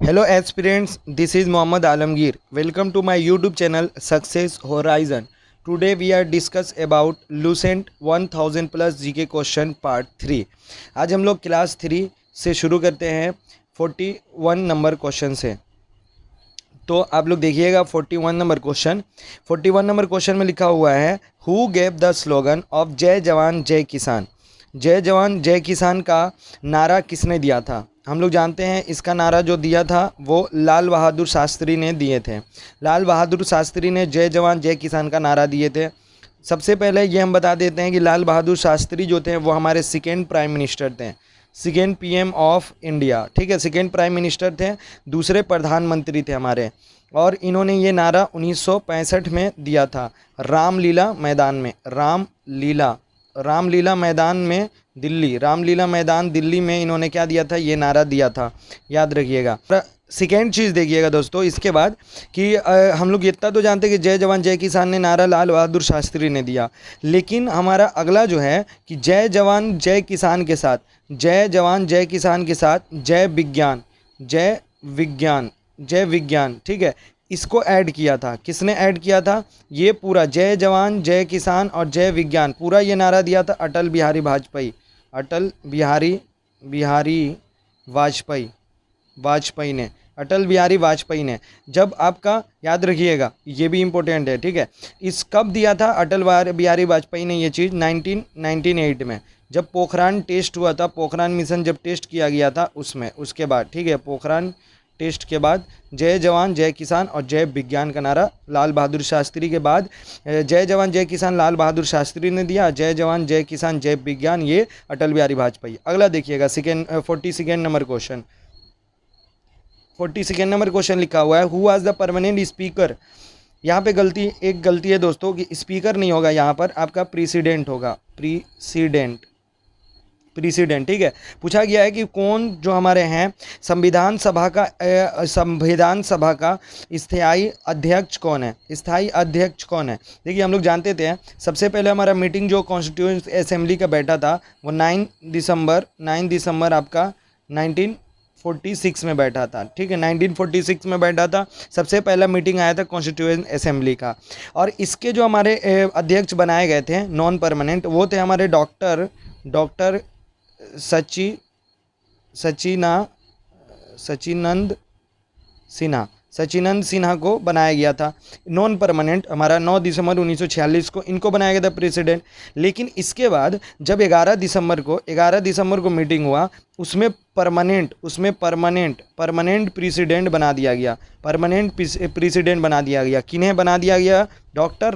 Hello aspirants, this is Mohammad Alamgir. Welcome to my YouTube channel Success Horizon. Today we are discuss about Lucent 1000 plus GK question part 3. आज हम लोग class 3 से शुरू करते हैं 41 number question से। तो आप लोग देखिएगा 41 नंबर क्वेश्चन में लिखा हुआ है who gave the slogan of जय जवान जय किसान। जय जवान जय किसान का नारा किसने दिया था? हम लोग जानते हैं इसका नारा जो दिया था वो लाल बहादुर शास्त्री ने दिए थे। लाल बहादुर शास्त्री ने जय जवान जय किसान का नारा दिए थे। सबसे पहले ये हम बता देते हैं कि लाल बहादुर शास्त्री जो थे वो हमारे सेकेंड प्राइम मिनिस्टर थे, सेकेंड पीएम ऑफ इंडिया। ठीक है, सेकेंड प्राइम मिनिस्टर थे, दूसरे प्रधानमंत्री थे हमारे। और इन्होंने ये नारा 1965 में दिया था रामलीला मैदान में। रामलीला मैदान में दिल्ली, रामलीला मैदान दिल्ली में इन्होंने क्या दिया था? ये नारा दिया था, याद रखिएगा। सेकेंड चीज़ देखिएगा दोस्तों इसके बाद कि हम लोग इतना तो जानते हैं कि जय जवान जय किसान ने नारा लाल बहादुर शास्त्री ने दिया, लेकिन हमारा अगला जो है कि जय जवान जय किसान के साथ, जय जवान जय किसान के साथ जय विज्ञान, ठीक है, इसको ऐड किया था। किसने ऐड किया था? ये पूरा जय जवान जय किसान और जय विज्ञान पूरा ये नारा दिया था अटल बिहारी वाजपेयी ने। जब आपका याद रखिएगा, ये भी इम्पोर्टेंट है, ठीक है। इस कब दिया था अटल बिहारी वाजपेयी ने ये चीज़? 1998 में, जब पोखरान टेस्ट हुआ था, पोखरान मिशन जब टेस्ट किया गया था उसमें, उसके बाद, ठीक है, पोखरान टेस्ट के बाद जय जवान जय किसान और जय विज्ञान का नारा लाल बहादुर शास्त्री के बाद जय जवान जय किसान लाल बहादुर शास्त्री ने दिया, जय जवान जय किसान जय विज्ञान ये अटल बिहारी वाजपेयी। अगला देखिएगा 42 नंबर क्वेश्चन लिखा हुआ है who was the permanent speaker. यहाँ पे एक गलती है दोस्तों कि स्पीकर नहीं होगा, यहाँ पर आपका प्रेसिडेंट होगा, प्रेसिडेंट, ठीक है। पूछा गया है कि कौन जो हमारे हैं संविधान सभा का स्थायी अध्यक्ष कौन है? देखिए हम लोग जानते थे सबसे पहले हमारा मीटिंग जो कॉन्स्टिट्यूएंट असेंबली का बैठा था वो 9 दिसंबर आपका 1946 में बैठा था, ठीक है, 1946 में बैठा था। सबसे पहला मीटिंग आया था कॉन्स्टिट्यूएंट असेंबली का। और इसके जो हमारे अध्यक्ष बनाए गए थे नॉन परमानेंट, वो थे हमारे डॉक्टर सचिनंद सिन्हा को बनाया गया था नॉन परमानेंट। हमारा 9 दिसंबर 1946 को इनको बनाया गया था प्रेसिडेंट। लेकिन इसके बाद जब 11 दिसंबर को मीटिंग हुआ, उसमें परमानेंट प्रेसिडेंट बना दिया गया, किन्हें बना दिया गया? डॉक्टर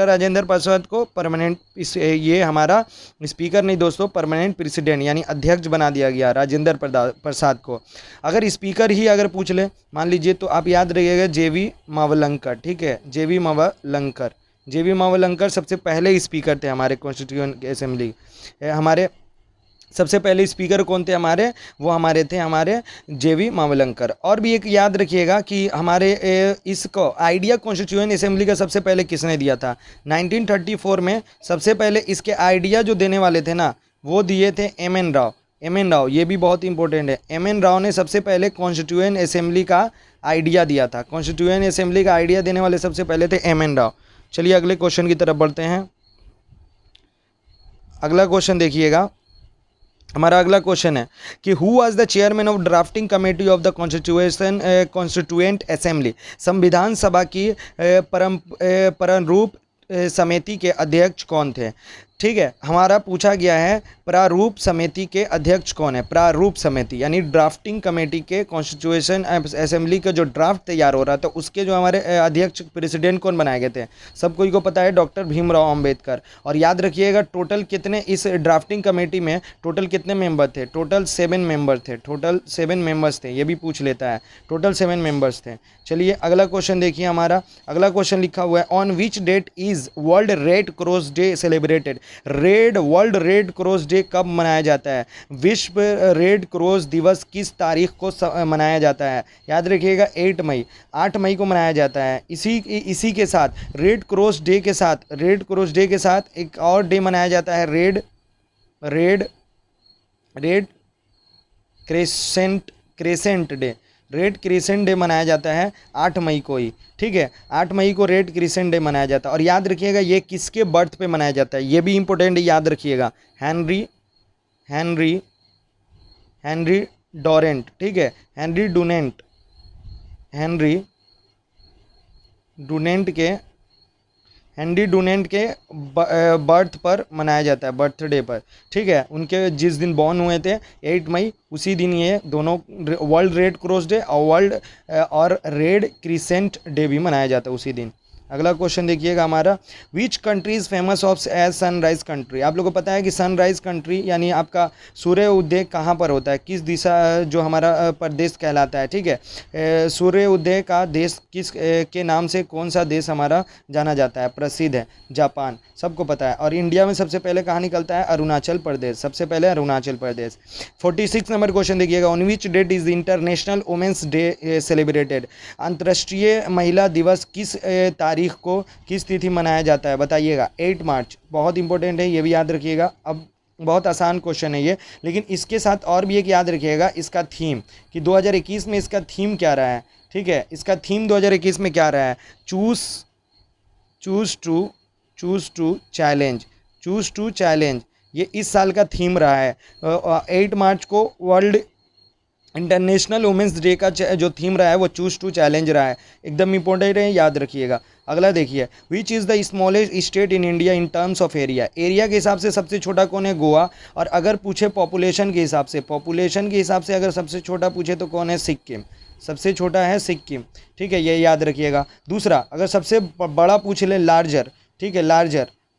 राजेंद्र प्रसाद को परमानेंट, ये हमारा स्पीकर नहीं दोस्तों, परमानेंट प्रेसिडेंट यानी अध्यक्ष बना दिया गया राजेंद्र प्रसाद को। अगर स्पीकर ही अगर पूछ ले मान लीजिए तो आप याद रखिएगा जेवी मावलंकर, ठीक है, जेवी मावलंकर सबसे पहले स्पीकर थे हमारे कॉन्स्टिट्यूएंट असेंबली। हमारे सबसे पहले स्पीकर कौन थे हमारे? वो हमारे थे जेवी मावलंकर। और भी एक याद रखिएगा कि हमारे इसको आइडिया कॉन्स्टिट्यूएंट असेंबली का सबसे पहले किसने दिया था? 1934 में सबसे पहले इसके आइडिया जो देने वाले थे ना वो दिए थे एम एन राव। ये भी बहुत इंपॉर्टेंट है। एम एन राव ने सबसे पहले कॉन्स्टिट्यूएंट असेंबली का आइडिया दिया था। कॉन्स्टिट्यूएंट असेंबली का आइडिया देने वाले सबसे पहले थे एम एन राव। चलिए अगले क्वेश्चन की तरफ बढ़ते हैं। अगला क्वेश्चन देखिएगा, हमारा अगला क्वेश्चन है कि who was the chairman of drafting committee of the constituent assembly. संविधान सभा की प्रारूप समिति के अध्यक्ष कौन थे? ठीक है, हमारा पूछा गया है प्रारूप समिति के अध्यक्ष कौन है? प्रारूप समिति यानी ड्राफ्टिंग कमेटी के कॉन्स्टिट्यूशन असेंबली का जो ड्राफ्ट तैयार हो रहा था उसके जो हमारे अध्यक्ष प्रेसिडेंट कौन बनाए गए थे? सब कोई को पता है, डॉक्टर भीमराव अंबेडकर। और याद रखिएगा टोटल कितने इस ड्राफ्टिंग कमेटी में टोटल कितने मेंबर थे? टोटल 7 मेंबर्स थे। ये भी पूछ लेता है, टोटल 7 मेंबर्स थे। चलिए अगला क्वेश्चन देखिए, हमारा अगला क्वेश्चन लिखा हुआ है on which date is World Red Cross Day celebrated. World Red Cross Day कब मनाया जाता है? विश्व रेड क्रॉस दिवस किस तारीख को मनाया जाता है? याद रखिएगा 8 मई को मनाया जाता है। इसी के साथ रेड क्रॉस डे के साथ एक और डे मनाया जाता है red crescent crescent day, red crescent day मनाया जाता है 8 मई को ही, ठीक है। 8 मई को रेड क्रिसेंट डे मनाया जाता है। और याद रखिएगा ये किसके बर्थ पे मनाया जाता है, ये भी इंपॉर्टेंट है, याद रखिएगा। हेनरी हेनरी हेनरी डोरेंट, ठीक है, हेनरी डुनेंट, हेनरी डुनेंट के हेनरी डुनेंट के बर्थ पर मनाया जाता है, बर्थडे पर, ठीक है। उनके जिस दिन बॉर्न हुए थे 8 मई, उसी दिन ये दोनों वर्ल्ड रेड क्रॉस डे और और रेड क्रिसेंट डे भी मनाया जाता है उसी दिन। अगला क्वेश्चन देखिएगा हमारा, which country is famous of as sunrise country. आप लोगों को पता है कि सनराइज कंट्री यानी आपका सूर्य उदय कहाँ पर होता है, किस दिशा जो हमारा प्रदेश कहलाता है, ठीक है। सूर्य उदय का देश किस के नाम से कौन सा देश हमारा जाना जाता है, प्रसिद्ध है जापान, सबको पता है। और इंडिया में सबसे पहले कहाँ निकलता है, अरुणाचल प्रदेश, सबसे पहले अरुणाचल प्रदेश। 46 नंबर क्वेश्चन देखिएगा, on which date is International Women's Day celebrated. अंतर्राष्ट्रीय महिला दिवस किस तारीख को, किस तिथि मनाया जाता है, बताइएगा। 8 मार्च, बहुत इंपॉर्टेंट है, ये भी याद रखिएगा। अब बहुत आसान क्वेश्चन है ये, लेकिन इसके साथ और भी एक याद रखिएगा इसका थीम, कि 2021 में इसका थीम क्या रहा है, ठीक है। इसका थीम 2021 में क्या रहा है, choose to challenge, choose to challenge, ये इस साल का थीम रहा है। 8 मार्च को वर्ल्ड इंटरनेशनल वुमेंस डे का जो थीम रहा है वो चूज टू चैलेंज रहा है, एकदम इंपॉर्टेंट है, याद रखिएगा। अगला देखिए, which is the smallest state in India in terms of area. Area के हिसाब से सबसे छोटा कौन है, गोवा। और अगर पूछे पॉपुलेशन के हिसाब से, पॉपुलेशन के हिसाब से अगर सबसे छोटा पूछे तो कौन है, सिक्किम, सबसे छोटा है सिक्किम, ठीक है, ये याद रखिएगा। दूसरा, अगर सबसे बड़ा पूछ ले, लार्जर, ठीक है,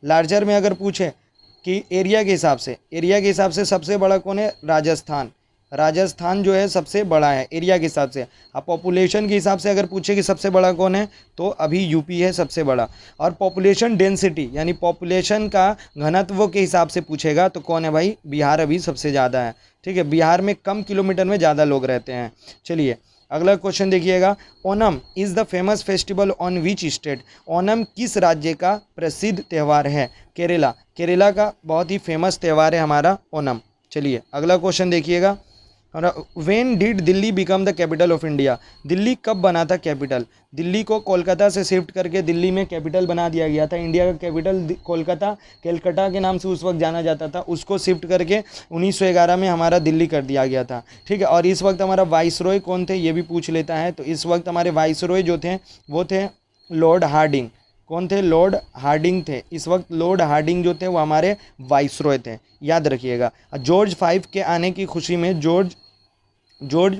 लार्जर में अगर पूछे कि एरिया के हिसाब से, एरिया के हिसाब से सबसे बड़ा कौन है, राजस्थान, राजस्थान जो है सबसे बड़ा है एरिया के हिसाब से। अब पॉपुलेशन के हिसाब से अगर पूछे कि सबसे बड़ा कौन है, तो अभी यूपी है सबसे बड़ा। और पॉपुलेशन डेंसिटी यानी पॉपुलेशन का घनत्व के हिसाब से पूछेगा तो कौन है भाई, बिहार अभी सबसे ज़्यादा है, ठीक है। बिहार में कम किलोमीटर में ज़्यादा लोग रहते हैं। चलिए अगला क्वेश्चन देखिएगा, Onam is the famous festival on which state. Onam किस राज्य का प्रसिद्ध त्यौहार है, केरला, केरला का बहुत ही फेमस त्यौहार है हमारा ओनम। चलिए अगला क्वेश्चन देखिएगा, when did Delhi become the capital of India. Delhi कब बना था कैपिटल, दिल्ली को कोलकाता से शिफ्ट करके दिल्ली में कैपिटल बना दिया गया था। इंडिया का कैपिटल कोलकाता, कलकत्ता के नाम से उस वक्त जाना जाता था, उसको शिफ्ट करके 1911 में हमारा दिल्ली कर दिया गया था, ठीक है। और इस वक्त हमारा वाइसरॉय कौन थे, ये भी पूछ लेता है। तो इस वक्त हमारे वाइसरॉय जो थे वो थे लॉर्ड हार्डिंग। कौन थे, लॉर्ड हार्डिंग थे। इस वक्त लॉर्ड हार्डिंग जो थे वो हमारे वाइसरॉय थे, याद रखिएगा। जॉर्ज 5 के आने की खुशी में, जॉर्ज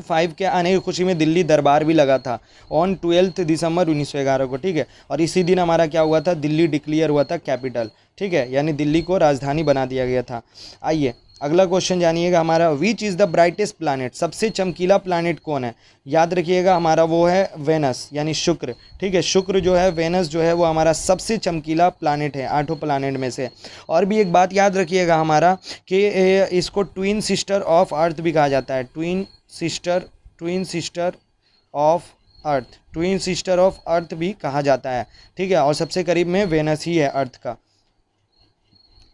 5 के आने की खुशी में दिल्ली दरबार भी लगा था ऑन 12 दिसंबर 1911 को, ठीक है। और इसी दिन हमारा क्या हुआ था, दिल्ली डिक्लेयर हुआ था कैपिटल, ठीक है, यानी दिल्ली को राजधानी बना दिया गया था। आइए अगला क्वेश्चन जानिएगा हमारा, which is the brightest planet. सबसे चमकीला प्लैनेट कौन है, याद रखिएगा हमारा वो है वेनस यानी शुक्र, ठीक है। शुक्र जो है, वेनस जो है वो हमारा सबसे चमकीला प्लैनेट है 8 प्लैनेट में से। और भी एक बात याद रखिएगा हमारा कि इसको ट्विन सिस्टर ऑफ अर्थ भी कहा जाता है, ट्विन सिस्टर ऑफ अर्थ भी कहा जाता है, ठीक है। और सबसे करीब में वेनस ही है अर्थ का।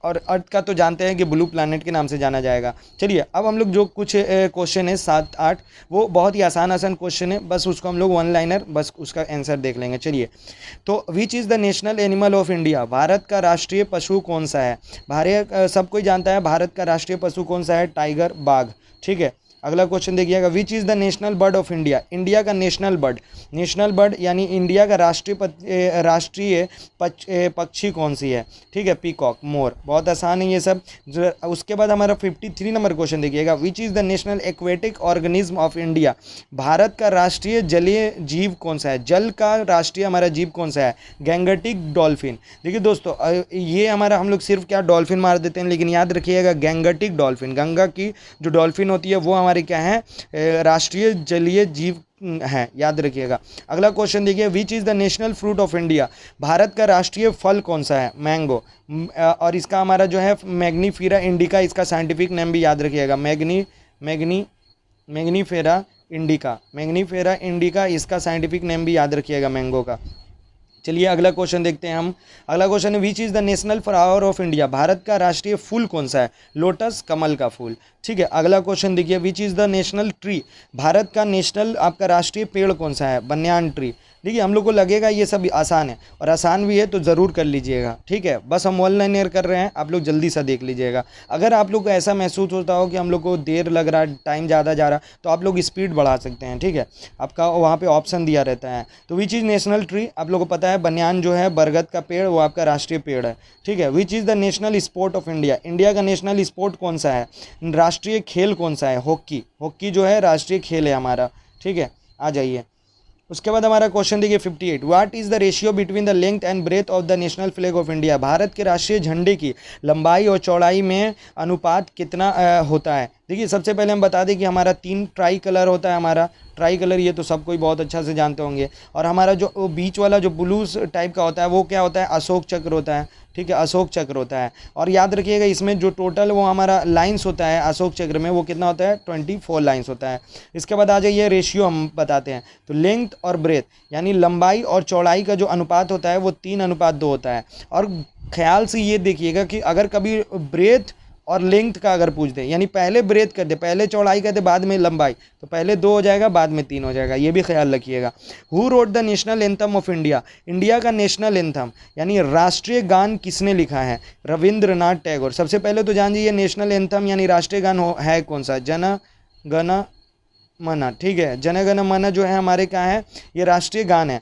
और अर्थ का तो जानते हैं कि ब्लू प्लैनेट के नाम से जाना जाएगा। चलिए अब हम लोग जो कुछ क्वेश्चन है 7-8, वो बहुत ही आसान क्वेश्चन है, बस उसको हम लोग वन लाइनर बस उसका आंसर देख लेंगे। चलिए, तो which is the national animal of India. Bharat का राष्ट्रीय पशु कौन सा है। भारत सब कोई जानता है भारत का राष्ट्रीय पशु कौन सा है, टाइगर, बाघ, ठीक है। अगला क्वेश्चन देखिएगा, which is the national bird of India. India का नेशनल बर्ड यानी इंडिया का राष्ट्रीय पक्षी कौन सी है, ठीक है, पीकॉक, मोर। बहुत आसान है ये सब। उसके बाद हमारा 53 नंबर क्वेश्चन देखिएगा, which is the national aquatic organism of India. Bharat का राष्ट्रीय जलीय जीव कौन सा है, जल का राष्ट्रीय हमारा जीव कौन सा है, गैंगटिक डॉल्फिन। देखिए दोस्तों, ये हमारा हम लोग सिर्फ क्या डॉल्फिन मार देते हैं, लेकिन याद रखिएगा गैंगटिक डॉल्फिन, गंगा की जो डॉल्फिन होती है वो हमारे क्या है, राष्ट्रीय जलीय जीव है, याद रखिएगा। अगला क्वेश्चन देखिए, which is the national fruit of India. Bharat का राष्ट्रीय फल कौन सा है, मैंगो। और इसका हमारा जो है मैग्नीफेरा इंडिका, इसका साइंटिफिक नेम भी याद रखिएगा, मैग्नीफेरा इंडिका इसका साइंटिफिक नेम भी याद रखिएगा मैंगो का। चलिए अगला क्वेश्चन देखते हैं हम। अगला क्वेश्चन है which is the national flower of India, Bharat का राष्ट्रीय फूल कौन सा है? लोटस, कमल का फूल। ठीक है, अगला क्वेश्चन देखिए which is the national tree, Bharat का नेशनल आपका राष्ट्रीय पेड़ कौन सा है? Banyan tree. देखिए हम लोग को लगेगा ये सब आसान है, और आसान भी है तो ज़रूर कर लीजिएगा। ठीक है, बस हम ऑनलाइन एयर कर रहे हैं, आप लोग जल्दी सा देख लीजिएगा। अगर आप लोग को ऐसा महसूस होता हो कि हम लोग को देर लग रहा है, टाइम ज़्यादा जा रहा, तो आप लोग स्पीड बढ़ा सकते हैं। ठीक है, आपका वहाँ पे ऑप्शन दिया रहता है। तो विच इज़ नेशनल ट्री, आप लोग को पता है बन्यान जो है बरगद का पेड़, वो आपका राष्ट्रीय पेड़ है। ठीक है, which is the national sport of India, India का नेशनल स्पोर्ट कौन सा है? राष्ट्रीय खेल कौन सा है? हॉकी। हॉकी जो है राष्ट्रीय खेल है हमारा। ठीक है, आ जाइए। उसके बाद हमारा क्वेश्चन देखिए 58, what is the ratio between the length and breadth of the national flag of India, Bharat के राष्ट्रीय झंडे की लंबाई और चौड़ाई में अनुपात कितना होता है? देखिए सबसे पहले हम बता दें कि हमारा 3 ट्राई कलर होता है। हमारा ट्राई कलर ये तो सब कोई बहुत अच्छा से जानते होंगे। और हमारा जो बीच वाला जो ब्लू टाइप का होता है वो क्या होता है? अशोक चक्र होता है। ठीक है, अशोक चक्र होता है। और याद रखिएगा इसमें जो टोटल वो हमारा लाइंस होता है अशोक चक्र में, वो कितना होता है? 24 लाइंस होता है। इसके बाद आ जाइए रेशियो हम बताते हैं। तो लेंथ और ब्रेथ यानी लंबाई और चौड़ाई का जो अनुपात होता है वो 3:2 होता है। और ख्याल से ये देखिएगा कि अगर कभी ब्रेथ और लेंथ का अगर पूछ दे, यानी पहले ब्रेथ कर दे, पहले चौड़ाई कर दे, बाद में लंबाई, तो पहले 2 हो जाएगा, बाद में 3 हो जाएगा। ये भी ख्याल रखिएगा। Who wrote the national anthem of India, India का नेशनल एंथम यानी राष्ट्रीय गान किसने लिखा है? रविंद्रनाथ टैगोर। सबसे पहले तो जान लीजिए नेशनल एंथम यानी राष्ट्रीय गान है कौन सा? जन गण मन। ठीक है, जन गण मन जो है हमारे क्या है? ये राष्ट्रीय गान है।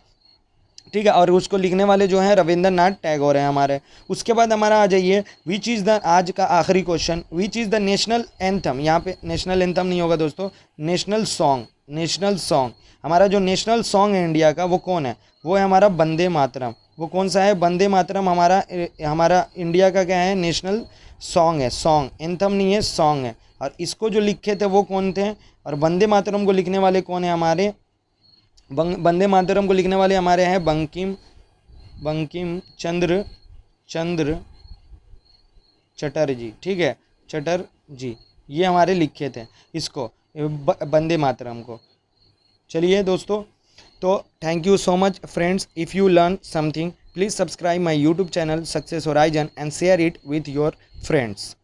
ठीक है, और उसको लिखने वाले जो हैं रविंद्रनाथ टैगोर हैं हमारे। उसके बाद हमारा आ जाइए विच इज़ द, आज का आखिरी question, which is the national anthem, यहाँ पे नेशनल एंथम नहीं होगा दोस्तों, नेशनल सॉन्ग। नेशनल सॉन्ग, हमारा जो नेशनल सॉन्ग है इंडिया का वो कौन है? वो है हमारा वंदे मातरम। वो कौन सा है? वंदे मातरम हमारा इंडिया का क्या है? नेशनल सॉन्ग है। सॉन्ग, एंथम नहीं है, सॉन्ग है। और इसको जो लिखे थे वो कौन थे? और वंदे मातरम को लिखने वाले कौन है हमारे? वंदे मातरम को लिखने वाले हमारे हैं बंकिम चंद्र चटर्जी। ठीक है, चटर्जी, ये हमारे लिखे थे इसको, वंदे मातरम को। चलिए दोस्तों, तो thank you so much friends. If you learn something please subscribe my YouTube channel success horizon and share it with your friends.